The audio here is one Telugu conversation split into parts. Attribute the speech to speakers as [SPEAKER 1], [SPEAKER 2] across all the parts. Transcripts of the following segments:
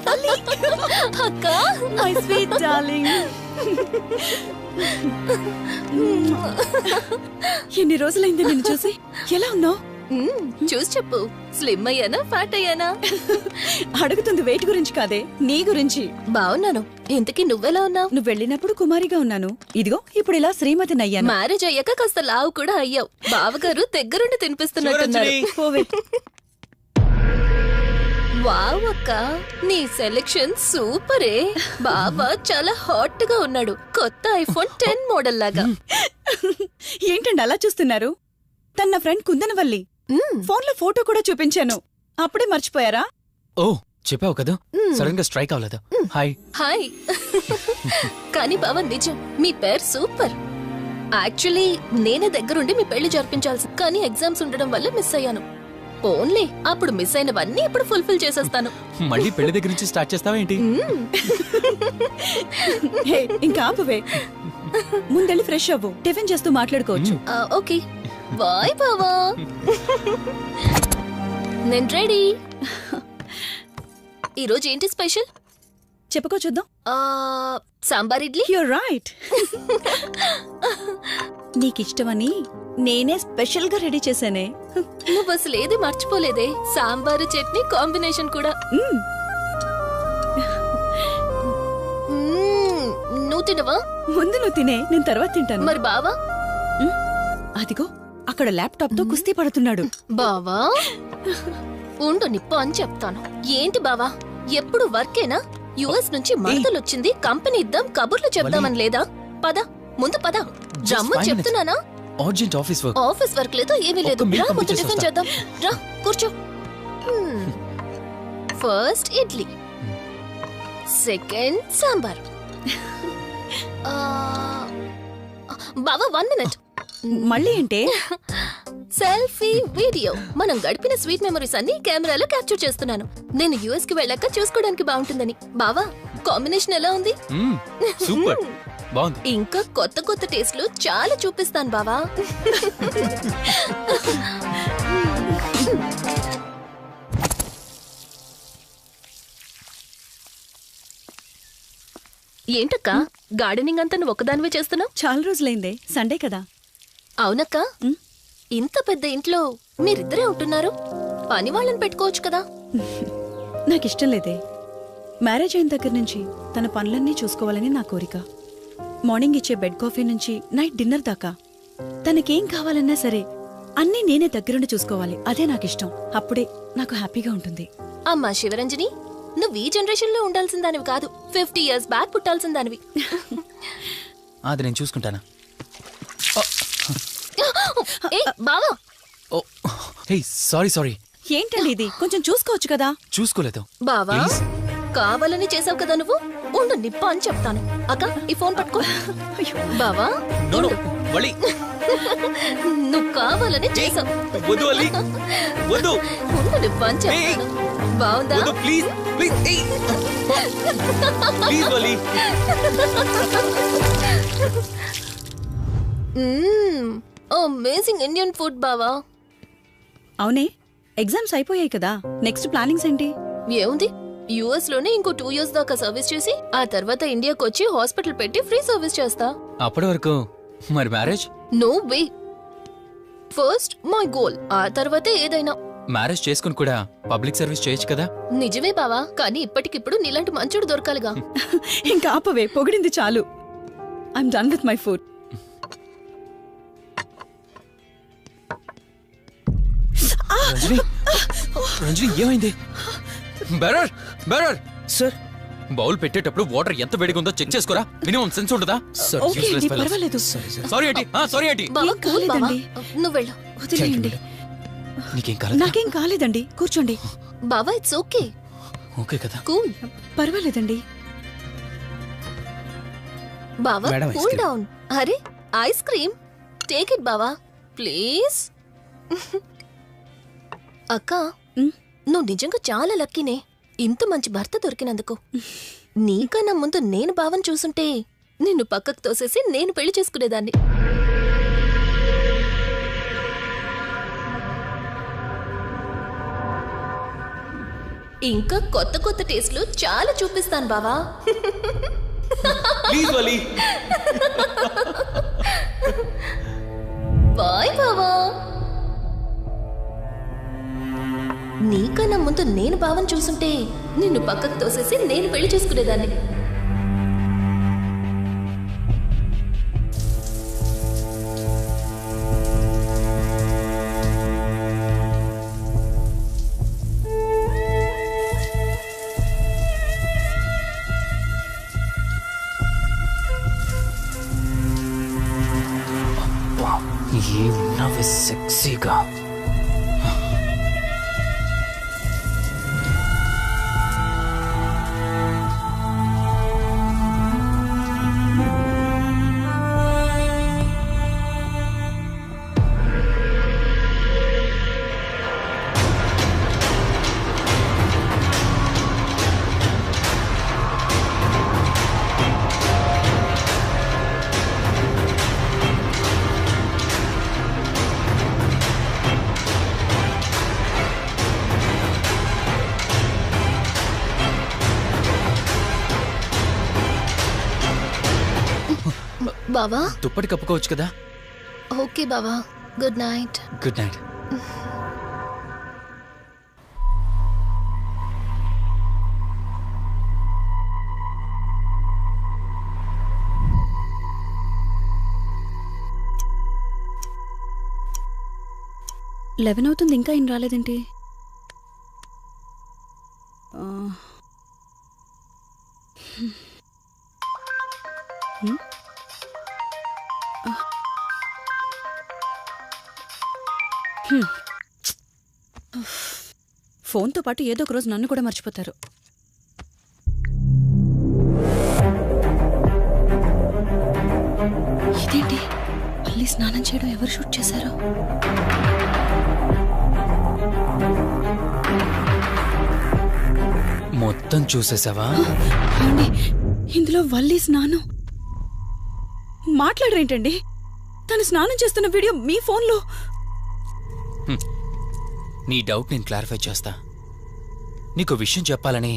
[SPEAKER 1] తల్లి
[SPEAKER 2] అక్క,
[SPEAKER 1] మై స్వీట్ డార్లింగ్. ఎన్ని రోజులైంది నిన్ను చూసి. ఎలా ఉన్నావు?
[SPEAKER 2] చూసి చెప్పు. స్లిమ్ అయ్యానా, ఫ్యాట్ అయ్యానా?
[SPEAKER 1] అడుగుతుంది వెయిట్ గురించి కాదే, నీ గురించి.
[SPEAKER 2] బాగున్నాను. ఇంతకీ నువ్వెలా ఉన్నావు?
[SPEAKER 1] నువ్వు వెళ్ళినప్పుడు కుమారిగా ఉన్నాను, ఇదిగో ఇప్పుడు ఇలా శ్రీమతిని అయ్యాను.
[SPEAKER 2] మ్యారేజ్ అయ్యాక కాస్త లావు కూడా అయ్యావు. బావగారు దగ్గరుండి తినిపిస్తున్నట్టున్నారు.
[SPEAKER 1] పోవే.
[SPEAKER 2] వావ్ అక్క, నీ సెలెక్షన్ సూపరే. బావ చాలా హాట్ గా ఉన్నాడు, కొత్త ఐఫోన్ 10 మోడల్ లాగా.
[SPEAKER 1] ఏంటండి అలా చూస్తున్నారు? తన ఫ్రెండ్ కుందనవల్లి. ఫోన్ లో ఫోటో కూడా చూపించాను, అప్పుడే మర్చిపోయారా?
[SPEAKER 3] ఓ చెప్పావు కదా, సడన్ గా స్ట్రైక్ అవ్వలేదు. Hi
[SPEAKER 2] hi. కానీ బావ నిజం, మీ పేరు సూపర్. యాక్చువల్లీ నేనే దగ్గరుండి మీ పెళ్లి జరిపించాల్సి, కానీ ఎగ్జామ్స్ ఉండడం వల్ల మిస్ అయ్యాను. ఓన్లీ అప్పుడు మిస్ అయినవన్నీ ఇప్పుడు ఫుల్ఫిల్ చేసేస్తాను.
[SPEAKER 3] మళ్ళీ పెళ్లి దగ్గర నుంచి స్టార్ట్ చేస్తావా ఏంటి?
[SPEAKER 1] ఇంకా ఆపువే, ముందెళ్ళి ఫ్రెష్ అవ్వు, టిఫిన్ చేస్తూ మాట్లాడుకోవచ్చు.
[SPEAKER 2] ఓకే బాయ్ బావా. నేను రెడీ. ఈరోజు ఏంటి స్పెషల్
[SPEAKER 1] చెప్పుకో చూద్దాం.
[SPEAKER 2] సాంబార్ ఇడ్లీ.
[SPEAKER 1] You're right. నీకిష్టమని నేనే స్పెషల్ గా రెడీ చేశానే.
[SPEAKER 2] నువ్వు అసలు ఏది మర్చిపోలేదే, సాంబారు చట్నీ కాంబినేషన్ కూడా. నువ్వు తినవా?
[SPEAKER 1] ముందు నువ్వు తినే, నేను తర్వాత తింటాను.
[SPEAKER 2] మరి బావా?
[SPEAKER 1] అదిగో అక్కడ ల్యాప్టాప్ తో కుస్తీ పడుతున్నాడు.
[SPEAKER 2] బావా ఉండు, నిప్పు అని చెప్తాను. ఏంటి బావా, ఎప్పుడు వర్కేనా? యుఎస్ నుంచి మరదలొచ్చింది, కంపెనీ ఇద్దాం, కబుర్లు చెప్దామని లేదా? పద ముందు పద. రమ్ము చెప్తున్నానా?
[SPEAKER 3] Urgent office work.
[SPEAKER 2] Office work లేదు, ఏమీ లేదు. రా ముందు టిఫిన్ చేద్దాం. రా కూర్చో. First idli, second sambar. బావా 1 మినిట్.
[SPEAKER 1] మళ్ళీ ఏంటే?
[SPEAKER 2] Selfie video. మనం గడిపిన స్వీట్ మెమరీస్ అన్ని కెమెరాలో క్యాప్చర్ చేస్తున్నాను. నేను యుఎస్ కి వెళ్ళాక చూసుకోవడానికి బాగుంటుందని. బావా కాంబినేషన్ ఎలా ఉంది?
[SPEAKER 3] సూపర్, బాగుంది.
[SPEAKER 2] ఇంకా కొత్త కొత్త టేస్ట్లు చాలా చూపిస్తాను బావా. ఏంటక్క, గార్డెనింగ్ అంతా నువ్వు ఒకదానివే చేస్తున్నావు?
[SPEAKER 1] చాలా రోజులైందే, సండే కదా.
[SPEAKER 2] అవునక్క, ఇంత పెద్ద ఇంట్లో మీరిద్దరే ఉంటున్నారు, పని వాళ్ళని పెట్టుకోవచ్చు కదా.
[SPEAKER 1] నాకిష్టం లేదే. మ్యారేజ్ అయిన దగ్గర నుంచి తన పనులన్నీ చూసుకోవాలని నా కోరిక. మార్నింగ్ ఇచ్చే బెడ్ కాఫీ నుంచి నైట్ డిన్నర్ దాకా తనకేం కావాలన్నా సరే అన్నీ నేనే దగ్గరుండి చూసుకోవాలి. అదే నాకిష్టం. అప్పుడే నాకు హ్యాపీగా ఉంటుంది.
[SPEAKER 2] అమ్మా శివరంజని, నువ్వు ఈ జనరేషన్ లో ఉండాల్సిన దానివి కాదు, 50 years బ్యాక్ పుట్టాల్సిన దానివి.
[SPEAKER 3] అది నేను చూసుకుంటానా?
[SPEAKER 2] బావా.
[SPEAKER 3] సారీ.
[SPEAKER 1] ఏంటండి ఇది, కొంచెం చూసుకోవచ్చు కదా.
[SPEAKER 3] చూసుకోలేదు
[SPEAKER 2] బావా, కావాలని చేసావు కదా నువ్వు. ఉండు నిప్ప అని చెప్తాను. అక్క ఈ ఫోన్ పట్టుకో. బావా నువ్వు కావాలని చేసావు. ఉండు నిప్ప అని చెప్తాను. బావుందా? అమేజింగ్ ఇండియన్ ఫుడ్ బావా.
[SPEAKER 1] అవునే, ఎగ్జామ్స్ అయిపోయాయి కదా, నెక్స్ట్ ప్లానింగ్స్ ఏంటి?
[SPEAKER 2] ఏముంది, యుఎస్ లోనే ఇంకో 2 years దాకా సర్వీస్ చేసి ఆ తర్వాత ఇండియాకి వచ్చి హాస్పిటల్ పెట్టి ఫ్రీ సర్వీస్ చేస్తా.
[SPEAKER 3] అప్పటి వరకు మరి marriage?
[SPEAKER 2] No way. First my goal, ఆ తర్వాతే ఏదైనా.
[SPEAKER 3] మ్యారేజ్ చేసుకుని కూడా పబ్లిక్ సర్వీస్ చేయొచ్చు కదా.
[SPEAKER 2] నిజమే బావా, కానీ ఇప్పటికిప్పుడు నీలాంటి మంచుడు దొరకాలిగా.
[SPEAKER 1] ఇంకా ఆపవే, పొగిడింది చాలు. I'm done with my food.
[SPEAKER 3] Ranjani ఏమైంది? బెరర్ సార్, బౌల్ పెట్టేటప్పుడు వాటర్ ఎంత వేడిగా ఉందో చెక్ చేసుకోరా. మినిమం సెన్స్ ఉంటుందా?
[SPEAKER 1] పర్వాలేదు.
[SPEAKER 3] Sorry aunty.
[SPEAKER 2] బావా, కూల్ బావా.
[SPEAKER 1] కాలేదండి.
[SPEAKER 2] నువ్వు వెళ్ళు.
[SPEAKER 1] వదిలేయండి. నాకేం కాలేదండి, కూర్చోండి.
[SPEAKER 2] బావా ఇట్స్ ఓకే.
[SPEAKER 3] ఓకే కదా?
[SPEAKER 2] కూల్.
[SPEAKER 1] పర్వాలేదండి.
[SPEAKER 2] బావా కూల్ డౌన్. అరే ఐస్ క్రీమ్, టేక్ ఇట్ బావా ప్లీజ్. అక్క, నువ్వు నిజంగా చాలా లక్కీనే, ఇంత మంచి భర్త దొరికినందుకు. నీకన్నా ముందు నేను బావని చూసుంటే నిన్ను పక్కకు తోసేసి నేను పెళ్లి చేసుకునేదాన్ని. ఇంకా కొత్త కొత్త టేస్ట్లు చాలా చూపిస్తాను బావా.
[SPEAKER 3] Please Vali.
[SPEAKER 2] బాయ్ బావా. నీకన్నా ముందు నేను బావని చూసుంటే నిన్ను పక్కకు తోసేసి నేను పెళ్లి చేసుకునేదాన్ని.
[SPEAKER 3] ఏమున్నావే సెక్సీగా.
[SPEAKER 2] బావా
[SPEAKER 3] దుప్పటి కప్పుకోవచ్చు కదా.
[SPEAKER 2] ఓకే బావా, good night.
[SPEAKER 3] Good night.
[SPEAKER 1] Eleven అవుతుంది, ఇంకా ఏం రాలేదేంటి? ఫోన్తో పాటు ఏదో ఒక రోజు నన్ను కూడా మర్చిపోతారు. ఇదేంటి మళ్ళీ స్నానం చేయడం ఎవరు షూట్ చేశారు?
[SPEAKER 3] మొత్తం చూసేసావా?
[SPEAKER 1] ఏమండి, ఇందులో వల్లి స్నానం మాట్లాడరేంటండి? తను స్నానం చేస్తున్న వీడియో మీ ఫోన్లో.
[SPEAKER 3] నీ డౌట్ నేను క్లారిఫై చేస్తా. నీకు విషయం చెప్పాలని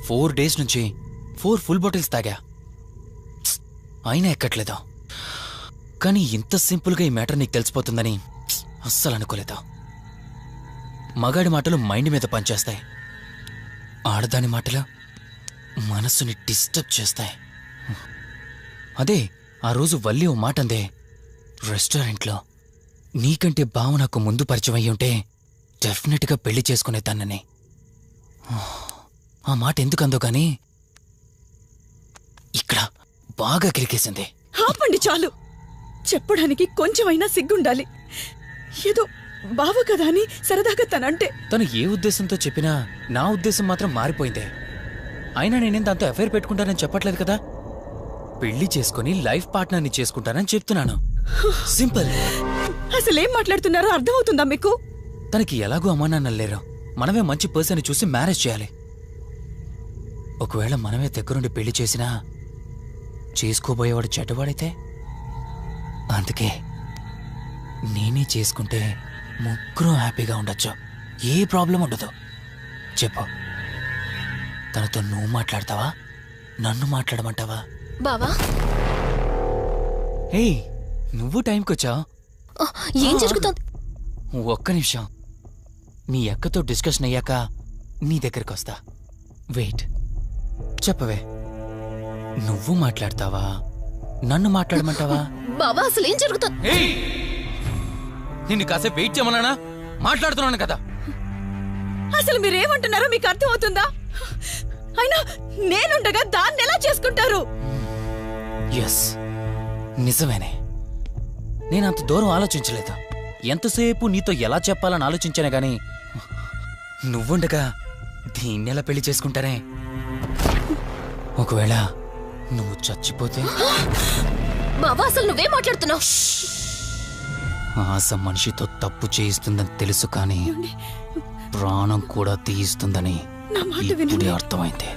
[SPEAKER 3] 4 days నుంచి 4 full bottles తాగా, అయినా ఎక్కట్లేదా? కానీ ఇంత సింపుల్గా ఈ మ్యాటర్ నీకు తెలిసిపోతుందని అస్సలు అనుకోలేదా? మగాడి మాటలు మైండ్ మీద పనిచేస్తాయి, ఆడదాని మాటలు మనస్సుని డిస్టర్బ్ చేస్తాయి. అదే ఆ రోజు వల్లి ఓ మాట అందే రెస్టారెంట్లో, నీకంటే బావ నాకు ముందు పరిచయం అయ్యి ఉంటే డెఫినెట్గా పెళ్లి చేసుకునేదాన్నని. ఆ మాట ఎందుకందో గాని ఇక్కడ బాగా కిరికేసింది.
[SPEAKER 1] ఆపండి చాలు. చెప్పడానికి కొంచెమైనా సిగ్గుండాలి. ఏదో బావ కదా అని సరదాగా తనంటే.
[SPEAKER 3] తను ఏ ఉద్దేశంతో చెప్పినా నా ఉద్దేశం మాత్రం మారిపోయిందే. అయినా నేనేం దాంతో అఫైర్ పెట్టుకుంటానని చెప్పట్లేదు కదా. పెళ్లి చేసుకుని లైఫ్ పార్ట్నర్ని చేసుకుంటానని చెప్తున్నాను. సింపుల్.
[SPEAKER 1] అసలేం మాట్లాడుతున్నారో అర్థమవుతుందా మీకు?
[SPEAKER 3] తనకి ఎలాగూ అమ్మా నాన్నలు లేరు, మనమే మంచి పర్సన్ చూసి మ్యారేజ్ చేయాలి. ఒకవేళ మనమే దగ్గరుండి పెళ్లి చేసినా చేసుకోబోయేవాడు చెడ్డవాడైతే, అందుకే నేనే చేసుకుంటే ముగ్గురం హ్యాపీగా ఉండొచ్చు, ఏ ప్రాబ్లం ఉండదు. చెప్పు, తనతో నువ్వు మాట్లాడతావా, నన్ను మాట్లాడమంటావా?
[SPEAKER 2] బావా
[SPEAKER 3] ఏయ్, నువ్వు టైంకొచ్చావు.
[SPEAKER 2] ఏం జరుగుతుంది?
[SPEAKER 3] ఒక్క నిమిషం, మీ అక్కతో డిస్కషన్ అయ్యాక నీ దగ్గరికి వస్తా. వెయిట్, చెప్పవే, నువ్వు మాట్లాడతావా, నన్ను మాట్లాడమంటావా?
[SPEAKER 2] బావా అసలు ఏం జరుగుతుంది?
[SPEAKER 3] నిన్ను కాసేపు వెయిట్ చేయమన్నానా? మాట్లాడుతున్నాను కదా.
[SPEAKER 1] అసలు మీరేమంటున్నారో మీకు అర్థమవుతుందా? అయినా నేనుండగా దాన్ని ఎలా చేసుకుంటారు?
[SPEAKER 3] ఎస్, నిజమేనే. నేనంత దూరం ఆలోచించలేదు. ఎంతసేపు నీతో ఎలా చెప్పాలని ఆలోచించానే గాని నువ్వుండగా దీన్నెలా పెళ్లి చేసుకుంటానే? ఒకవేళ నువ్వు చచ్చిపోతే?
[SPEAKER 2] బావా అసలు నువ్వే మాట్లాడుతున్నావు?
[SPEAKER 3] ఆశ మనిషితో తప్పు చేయిస్తుందని తెలుసు, కానీ ప్రాణం కూడా తీయిస్తుందని ఇప్పుడే అర్థమైంది.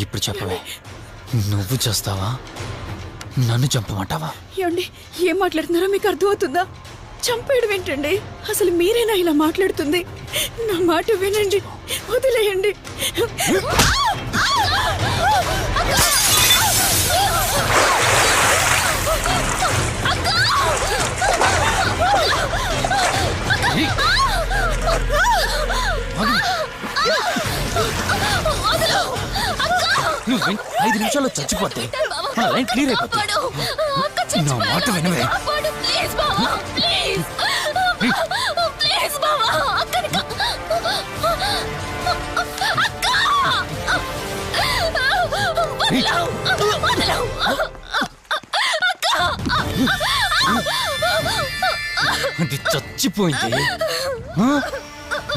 [SPEAKER 3] ఇప్పుడు చెప్పవే, నువ్వు చేస్తావా, నన్ను చంపమంటావా?
[SPEAKER 1] ఏమండి, ఏం మాట్లాడుతున్నారో మీకు అర్థమవుతుందా? చంపేయడం ఏంటండి? అసలు మీరేనా ఇలా మాట్లాడుతుంది? నా మాట వినండి. వదిలేయండి.
[SPEAKER 3] నువ్వు 5 నిమిషాల్లో చచ్చిపోతే మన లైన్ క్లియర్ అయిపోతుంది. నా మాట వినవే. అది చచ్చిపోయింది.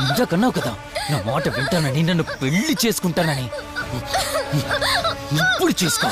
[SPEAKER 3] ఇంతకన్నావు కదా నా మాట వింటానని, నన్ను పెళ్లి చేసుకుంటానని. ఇప్పుడు చేసుకో.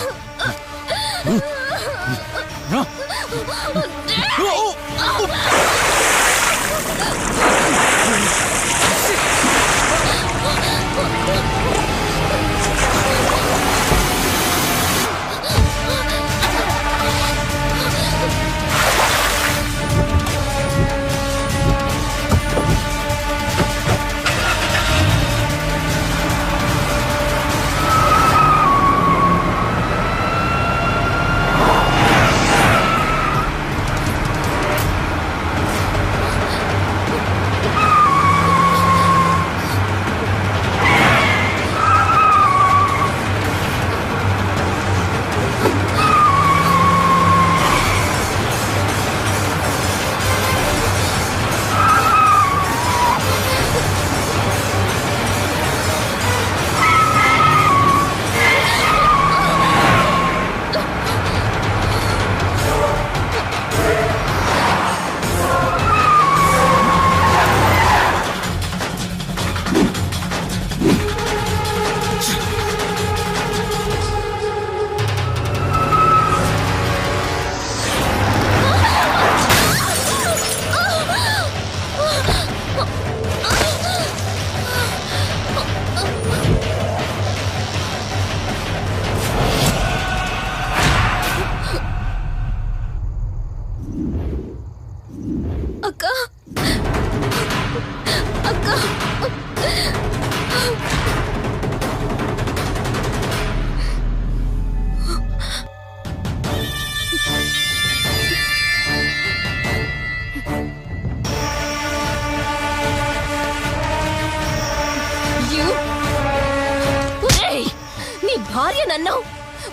[SPEAKER 2] భార్యనన్నావు,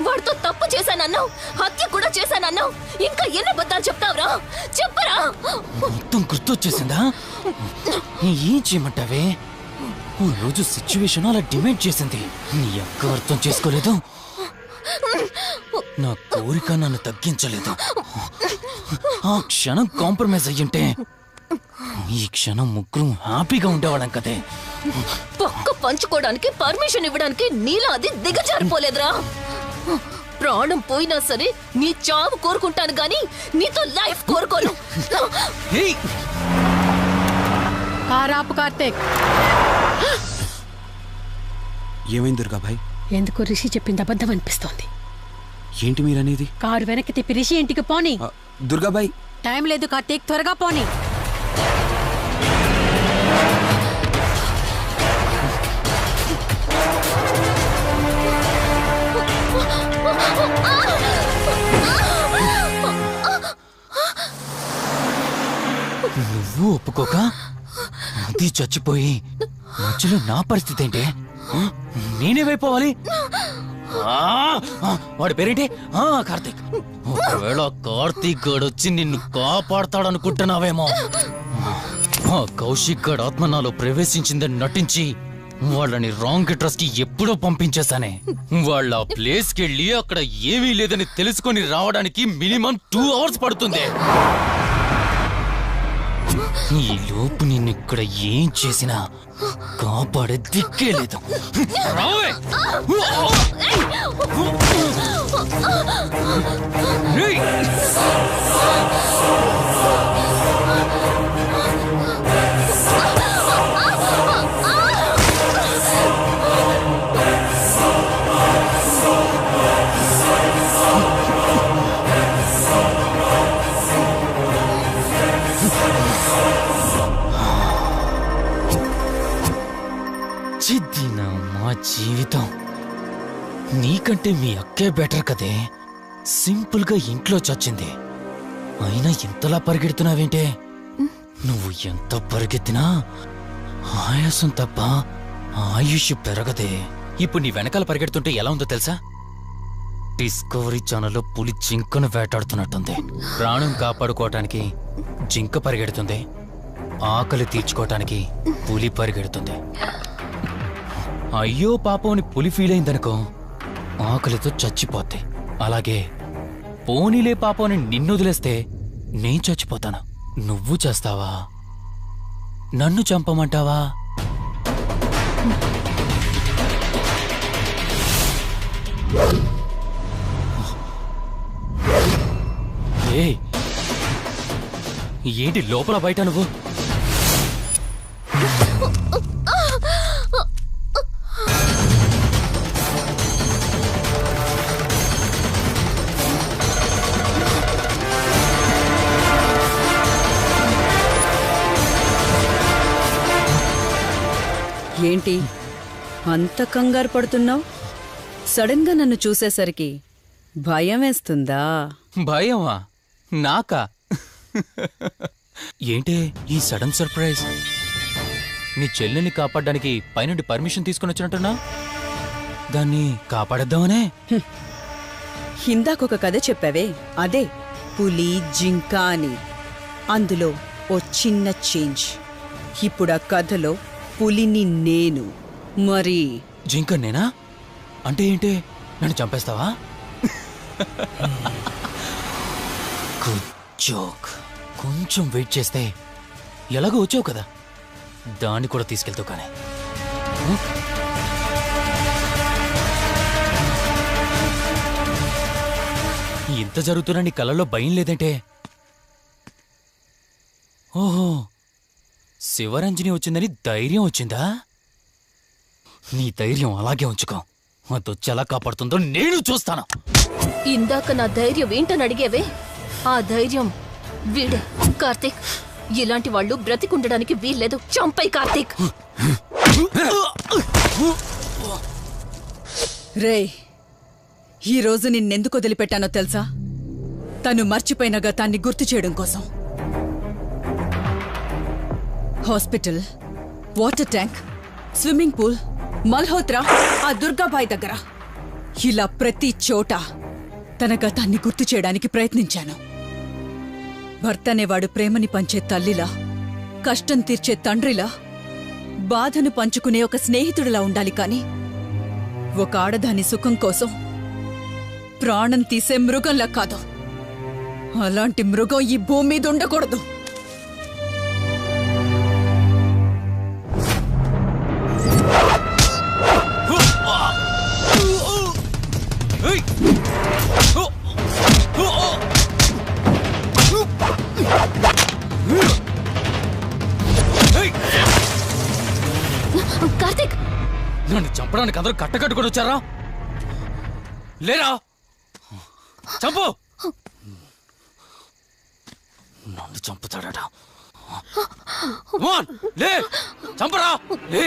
[SPEAKER 2] వాడితో తప్పు చేశానన్నావు, హత్య కూడా చేశానన్నావు. ఇంకా ఎన్ని అబద్ధాలు చెప్తావురా? చెప్పరా?
[SPEAKER 3] మొత్తం గుర్తొచ్చేసిందా? ఏం చేయమంటావే? ఓ రోజు సిచ్యువేషన్ అలా డిమాండ్ చేసింది. నీ అక్క అర్థం చేసుకోలేదు. నా కోరిక నన్ను తగ్గించలేదు. ఆ క్షణం కాంప్రమైజ్ అయ్యుంటే ఈ క్షణం ముగ్గురు హ్యాపీగా ఉండేవాళ్ళం కదే.
[SPEAKER 2] పక్క పంచుకోవడానికి పర్మిషన్ ఇవ్వడానికి నీలా అది దిగజారిపోలేదురా. ప్రాణం పోయినా సరే నీ చావు కోరుకుంటాను గాని నీతో లైఫ్ కోరుకోను.
[SPEAKER 4] కారాపు కార్తీక్.
[SPEAKER 5] ఏమైంది దుర్గాభాయ్?
[SPEAKER 4] ఎందుకు రిషి చెప్పింది అబద్ధం అనిపిస్తోంది.
[SPEAKER 5] ఏంటి మీరనేది?
[SPEAKER 4] కారు వెనక్కి తిప్పి రిషి ఇంటికి పోని.
[SPEAKER 5] దుర్గాభాయ్
[SPEAKER 4] టైం లేదు కార్తీక్, త్వరగా పోని.
[SPEAKER 3] నువ్వు ఒప్పుకోక అది చచ్చిపోయి మధ్యలో నా పరిస్థితి ఏంటి? నేనేమైపోవాలి? వాడి పేరేంటి? కార్తీక్. ఒకవేళ కార్తీక్ గడు వచ్చి నిన్ను కాపాడతాడనుకుంటున్నావేమో. కౌశిక్ గడ్ ఆత్మ నాలో ప్రవేశించిందని నటించి వాళ్ళని రాంగ్ అడ్రస్ కి ఎప్పుడో పంపించేశానే. వాళ్ళ ప్లేస్ కి వెళ్ళి అక్కడ ఏమీ లేదని తెలుసుకొని రావడానికి మినిమం 2 hours పడుతుంది. ఈ లోపు నిన్నిక్కడ ఏం చేసినా కాపాడే దిక్కే లేదు. మా జీవితం నీకంటే మీ అక్కే బెటర్ కదే. సింపుల్ గా ఇంట్లో చచ్చింది, అయినా ఇంతలా పరిగెడుతున్నావేంటే? నువ్వు ఎంత పరిగెత్తినా ఆయాసం తప్ప ఆయుష్ పెరగదే. ఇప్పుడు నీ వెనకాల పరిగెడుతుంటే ఎలా ఉందో తెలుసా? డిస్కవరీ ఛానల్లో పులి జింకను వేటాడుతున్నట్టుంది. ప్రాణం కాపాడుకోవటానికి జింక పరిగెడుతుంది, ఆకలి తీర్చుకోవటానికి పులి పరిగెడుతుంది. అయ్యో పాపం అని పులి ఫీల్ అయిందనుకో, ఆకలితో చచ్చిపోద్ది. అలాగే పోనీలే పాపం అని నిన్ను వదిలేస్తే నేను చచ్చిపోతాను. నువ్వు చేస్తావా? నన్ను చంపమంటావా? ఏయ్, ఏంటి లోపల బయట నువ్వు?
[SPEAKER 1] ఏంటి అంత కంగారు పడుతున్నావు? సడన్ గా నన్ను చూసేసరికి భయం వేస్తుందా?
[SPEAKER 3] భయమా? నాకా? ఏంటే ఈ సడన్ సర్ప్రైజ్? నీ చెల్లెల్ని కాపాడడానికి పైనుండి పర్మిషన్ తీసుకుని వచ్చినట్టున్నా? దాన్ని కాపాడేద్దామనే?
[SPEAKER 1] ఇందాకొక కథ చెప్పావే, అదే పులి జింక అని. అందులో ఓ చిన్న చేంజ్. ఇప్పుడు ఆ కథలో పులిని నేను. మరి
[SPEAKER 3] జింక నేనా? అంటే ఏంటి, నన్ను చంపేస్తావా? Good joke. కొంచెం వెయిట్ చేస్తే ఎలాగో వచ్చావు కదా, దాన్ని కూడా తీసుకెళ్తావు. కానీ ఇంత జరుగుతున్నా నీ కళ్ళల్లో భయం లేదంటే? ఓహో, శివరంజని వచ్చిందని ధైర్యం వచ్చిందా? నీ ధైర్యం అలాగే ఉంచుకో. అదొచ్చి ఎలా కాపాడుతుందో నేను చూస్తాను.
[SPEAKER 2] ఇందాక నా ధైర్యం ఏంటని అడిగేవే, ఆ ధైర్యం వీడే. కార్తీక్, ఇలాంటి వాళ్ళు బ్రతికుండడానికి వీల్లేదు. చంపై కార్తీక్.
[SPEAKER 1] రే, ఈరోజు నిన్నెందుకు వదిలిపెట్టానో తెలుసా? తను మర్చిపోయిన గతాన్ని గుర్తు చేయడం కోసం. Hospital, water tank, swimming pool, Malhotra, ఆ దుర్గాబాయ్ దగ్గర, ఇలా ప్రతి చోట తన గతాన్ని గుర్తు చేయడానికి ప్రయత్నించాను. భర్త అనేవాడు ప్రేమని పంచే తల్లిలా, కష్టం తీర్చే తండ్రిలా, బాధను పంచుకునే ఒక స్నేహితుడిలా ఉండాలి. కాని ఒక ఆడదాని సుఖం కోసం ప్రాణం తీసే మృగంలా కాదు. అలాంటి మృగం ఈ భూమి మీద ఉండకూడదు.
[SPEAKER 2] కార్తీక్,
[SPEAKER 3] నన్ను చంపడానికి అందరూ కట్టకట్టుకొని వచ్చారా? లేరా? చంపు! నన్ను చంపుతాడట. లే, చంపరా, లే.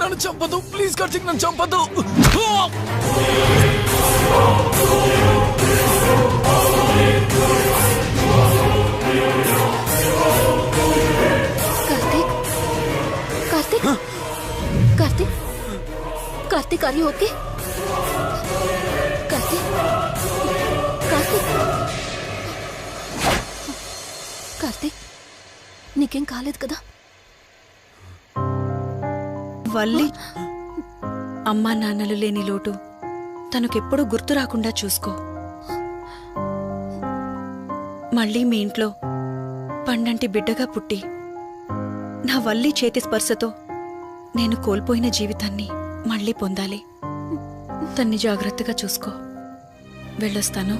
[SPEAKER 3] నన్ను చంపదు, ప్లీజ్ కార్తీక్, నన్ను చంపదు.
[SPEAKER 2] Karthik are you okay? Karthik Karthik Karthik నీకేం కాలేదు కదా?
[SPEAKER 1] వల్లి అమ్మా నాన్నలు లేని లోటు తనకెప్పుడూ గుర్తు రాకుండా చూసుకో. మళ్ళీ మీ ఇంట్లో పండంటి బిడ్డగా పుట్టి నా వల్లి చేతి స్పర్శతో నేను కోల్పోయిన జీవితాన్ని మళ్ళీ పొందాలి. తన్ని జాగ్రత్తగా చూసుకో. వెళ్ళొస్తాను.